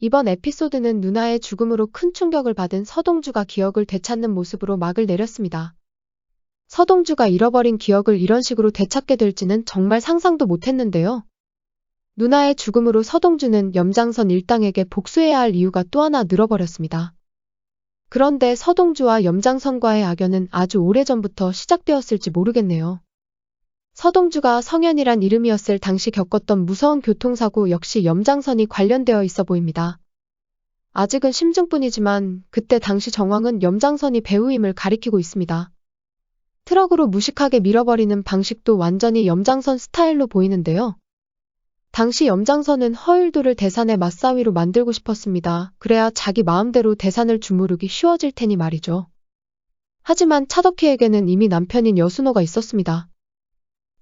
이번 에피소드는 누나의 죽음으로 큰 충격을 받은 서동주가 기억을 되찾는 모습으로 막을 내렸습니다. 서동주가 잃어버린 기억을 이런 식으로 되찾게 될지는 정말 상상도 못했는데요. 누나의 죽음으로 서동주는 염장선 일당에게 복수해야 할 이유가 또 하나 늘어버렸습니다. 그런데 서동주와 염장선과의 악연은 아주 오래전부터 시작되었을지 모르겠네요. 서동주가 성현이란 이름이었을 당시 겪었던 무서운 교통사고 역시 염장선이 관련되어 있어 보입니다. 아직은 심증뿐이지만 그때 당시 정황은 염장선이 배우임을 가리키고 있습니다. 트럭으로 무식하게 밀어버리는 방식도 완전히 염장선 스타일로 보이는데요. 당시 염장선은 허율도를 대산의 맞사위로 만들고 싶었습니다. 그래야 자기 마음대로 대산을 주무르기 쉬워질 테니 말이죠. 하지만 차덕희에게는 이미 남편인 여순호가 있었습니다.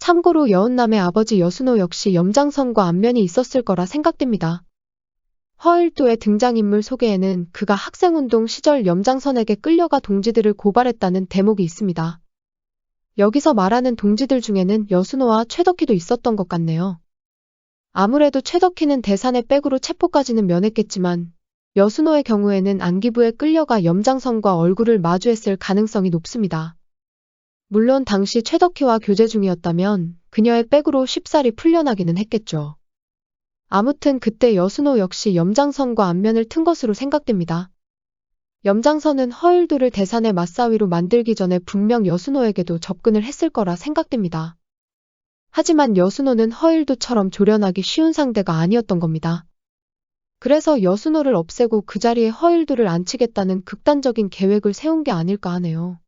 참고로 여운남의 아버지 여순호 역시 염장선과 안면이 있었을 거라 생각됩니다. 허율도의 등장인물 소개에는 그가 학생운동 시절 염장선에게 끌려가 동지들을 고발했다는 대목이 있습니다. 여기서 말하는 동지들 중에는 여순호와 최덕희도 있었던 것 같네요. 아무래도 최덕희는 대산의 백으로 체포까지는 면했겠지만 여순호의 경우에는 안기부에 끌려가 염장선과 얼굴을 마주했을 가능성이 높습니다. 물론 당시 최덕희와 교제 중이었다면 그녀의 백으로 쉽사리 풀려나기는 했겠죠. 아무튼 그때 여순호 역시 염장선과 안면을 튼 것으로 생각됩니다. 염장선은 허율도를 대산의 맞사위로 만들기 전에 분명 여순호에게도 접근을 했을 거라 생각됩니다. 하지만 여순호는 허율도처럼 조련하기 쉬운 상대가 아니었던 겁니다. 그래서 여순호를 없애고 그 자리에 허율도를 앉히겠다는 극단적인 계획을 세운 게 아닐까 하네요.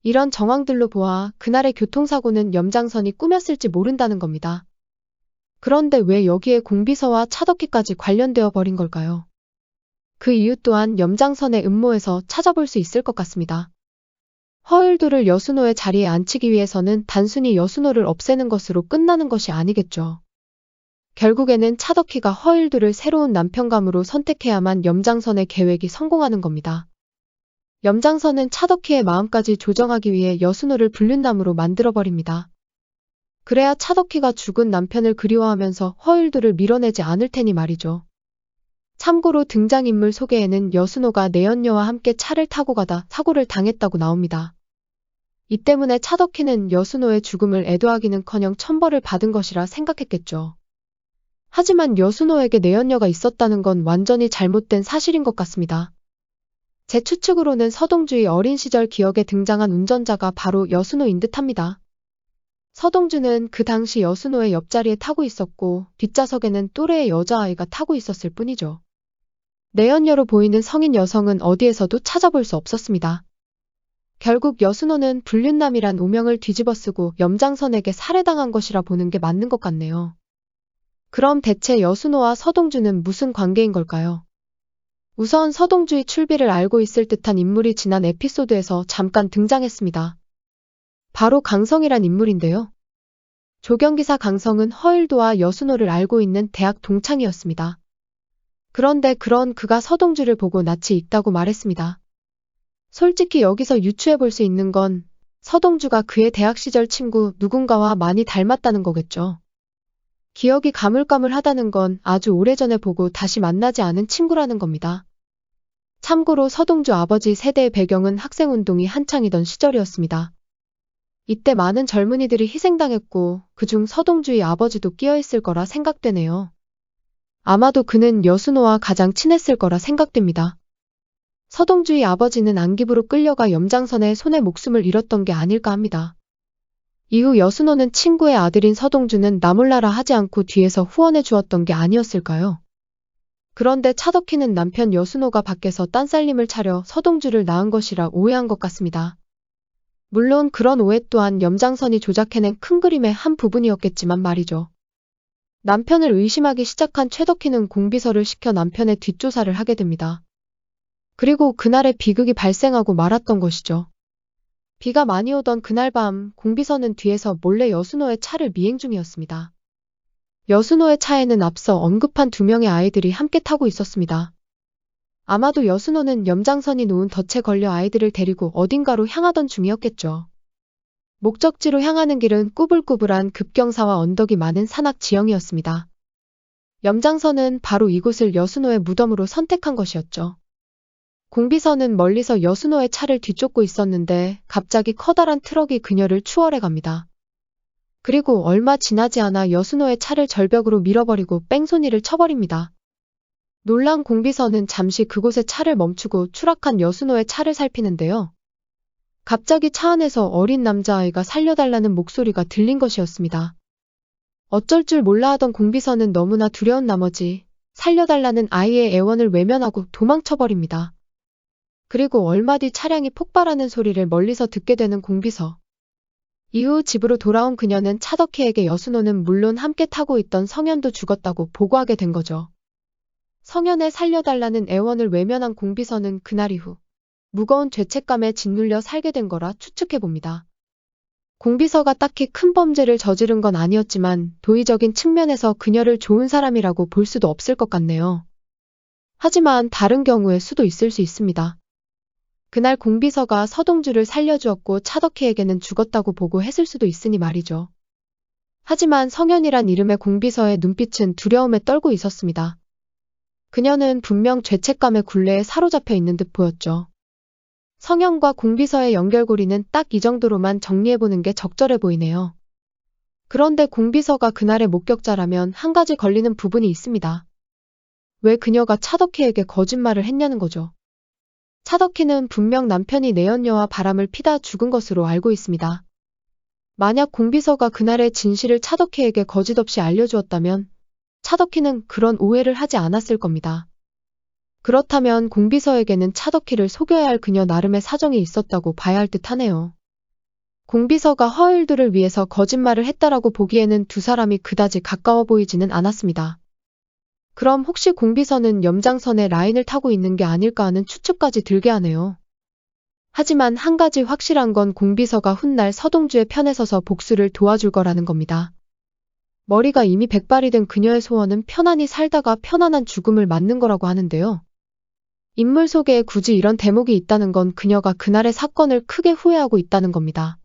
이런 정황들로 보아 그날의 교통사고는 염장선이 꾸몄을지 모른다는 겁니다. 그런데 왜 여기에 공비서와 차덕희까지 관련되어 버린 걸까요? 그 이유 또한 염장선의 음모에서 찾아볼 수 있을 것 같습니다. 허율도를 여순호의 자리에 앉히기 위해서는 단순히 여순호를 없애는 것으로 끝나는 것이 아니겠죠. 결국에는 차덕희가 허율도를 새로운 남편감으로 선택해야만 염장선의 계획이 성공하는 겁니다. 염장선은 차덕희의 마음까지 조정하기 위해 여순호를 불륜남으로 만들어버립니다. 그래야 차덕희가 죽은 남편을 그리워하면서 허율도를 밀어내지 않을 테니 말이죠. 참고로 등장인물 소개에는 여순호가 내연녀와 함께 차를 타고 가다 사고를 당했다고 나옵니다. 이 때문에 차덕희는 여순호의 죽음을 애도하기는커녕 천벌을 받은 것이라 생각했겠죠. 하지만 여순호에게 내연녀가 있었다는 건 완전히 잘못된 사실인 것 같습니다. 제 추측으로는 서동주의 어린 시절 기억에 등장한 운전자가 바로 여순호인 듯합니다. 서동주는 그 당시 여순호의 옆자리에 타고 있었고 뒷좌석에는 또래의 여자아이가 타고 있었을 뿐이죠. 내연녀로 보이는 성인 여성은 어디에서도 찾아볼 수 없었습니다. 결국 여순호는 불륜남이란 오명을 뒤집어쓰고 염장선에게 살해당한 것이라 보는 게 맞는 것 같네요. 그럼 대체 여순호와 서동주는 무슨 관계인 걸까요? 우선 서동주의 출비를 알고 있을 듯한 인물이 지난 에피소드에서 잠깐 등장했습니다. 바로 강성이란 인물인데요. 조경기사 강성은 허율도와 여순호를 알고 있는 대학 동창이었습니다. 그런데 그런 그가 서동주를 보고 낯이 익다고 말했습니다. 솔직히 여기서 유추해 볼 수 있는 건 서동주가 그의 대학 시절 친구 누군가와 많이 닮았다는 거겠죠. 기억이 가물가물하다는 건 아주 오래전에 보고 다시 만나지 않은 친구라는 겁니다. 참고로 서동주 아버지 세대의 배경은 학생운동이 한창이던 시절이었습니다. 이때 많은 젊은이들이 희생당했고 그중 서동주의 아버지도 끼어있을 거라 생각되네요. 아마도 그는 여순호와 가장 친했을 거라 생각됩니다. 서동주의 아버지는 안기부로 끌려가 염장선의 손에 목숨을 잃었던 게 아닐까 합니다. 이후 여순호는 친구의 아들인 서동주는 나 몰라라 하지 않고 뒤에서 후원해 주었던 게 아니었을까요? 그런데 차덕희는 남편 여순호가 밖에서 딴살림을 차려 서동주를 낳은 것이라 오해한 것 같습니다. 물론 그런 오해 또한 염장선이 조작해낸 큰 그림의 한 부분이었겠지만 말이죠. 남편을 의심하기 시작한 최덕희는 공비서를 시켜 남편의 뒷조사를 하게 됩니다. 그리고 그날의 비극이 발생하고 말았던 것이죠. 비가 많이 오던 그날 밤 공비서는 뒤에서 몰래 여순호의 차를 미행 중이었습니다. 여순호의 차에는 앞서 언급한 2명의 아이들이 함께 타고 있었습니다. 아마도 여순호는 염장선이 놓은 덫에 걸려 아이들을 데리고 어딘가로 향하던 중이었겠죠. 목적지로 향하는 길은 꾸불꾸불한 급경사와 언덕이 많은 산악 지형이었습니다. 염장선은 바로 이곳을 여순호의 무덤으로 선택한 것이었죠. 공비서는 멀리서 여순호의 차를 뒤쫓고 있었는데 갑자기 커다란 트럭이 그녀를 추월해 갑니다. 그리고 얼마 지나지 않아 여순호의 차를 절벽으로 밀어버리고 뺑소니를 쳐버립니다. 놀란 공비서는 잠시 그곳에 차를 멈추고 추락한 여순호의 차를 살피는데요. 갑자기 차 안에서 어린 남자아이가 살려달라는 목소리가 들린 것이었습니다. 어쩔 줄 몰라 하던 공비서는 너무나 두려운 나머지 살려달라는 아이의 애원을 외면하고 도망쳐버립니다. 그리고 얼마 뒤 차량이 폭발하는 소리를 멀리서 듣게 되는 공비서. 이후 집으로 돌아온 그녀는 차덕희에게 여순호는 물론 함께 타고 있던 성현도 죽었다고 보고하게 된 거죠. 성현의 살려달라는 애원을 외면한 공비서는 그날 이후 무거운 죄책감에 짓눌려 살게 된 거라 추측해봅니다. 공비서가 딱히 큰 범죄를 저지른 건 아니었지만 도의적인 측면에서 그녀를 좋은 사람이라고 볼 수도 없을 것 같네요. 하지만 다른 경우의 수도 있을 수 있습니다. 그날 공비서가 서동주를 살려주었고 차덕희에게는 죽었다고 보고 했을 수도 있으니 말이죠. 하지만 성현이란 이름의 공비서의 눈빛은 두려움에 떨고 있었습니다. 그녀는 분명 죄책감의 굴레에 사로잡혀 있는 듯 보였죠. 성현과 공비서의 연결고리는 딱 이 정도로만 정리해보는 게 적절해 보이네요. 그런데 공비서가 그날의 목격자라면 한 가지 걸리는 부분이 있습니다. 왜 그녀가 차덕희에게 거짓말을 했냐는 거죠. 차덕희는 분명 남편이 내연녀와 바람을 피다 죽은 것으로 알고 있습니다. 만약 공비서가 그날의 진실을 차덕희에게 거짓 없이 알려주었다면 차덕희는 그런 오해를 하지 않았을 겁니다. 그렇다면 공비서에게는 차덕희를 속여야 할 그녀 나름의 사정이 있었다고 봐야 할 듯하네요. 공비서가 허일두를 위해서 거짓말을 했다라고 보기에는 두 사람이 그다지 가까워 보이지는 않았습니다. 그럼 혹시 공비서는 염장선의 라인을 타고 있는 게 아닐까 하는 추측까지 들게 하네요. 하지만 한 가지 확실한 건 공비서가 훗날 서동주의 편에 서서 복수를 도와줄 거라는 겁니다. 머리가 이미 백발이 된 그녀의 소원은 편안히 살다가 편안한 죽음을 맞는 거라고 하는데요. 인물 속에 굳이 이런 대목이 있다는 건 그녀가 그날의 사건을 크게 후회하고 있다는 겁니다.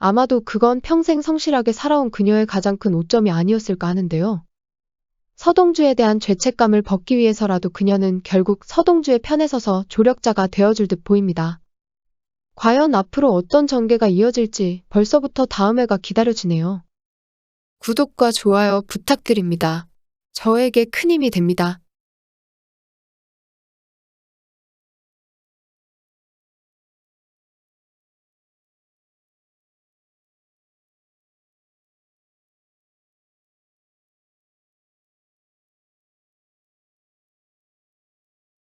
아마도 그건 평생 성실하게 살아온 그녀의 가장 큰 오점이 아니었을까 하는데요. 서동주에 대한 죄책감을 벗기 위해서라도 그녀는 결국 서동주의 편에 서서 조력자가 되어줄 듯 보입니다. 과연 앞으로 어떤 전개가 이어질지 벌써부터 다음 회가 기다려지네요. 구독과 좋아요 부탁드립니다. 저에게 큰 힘이 됩니다.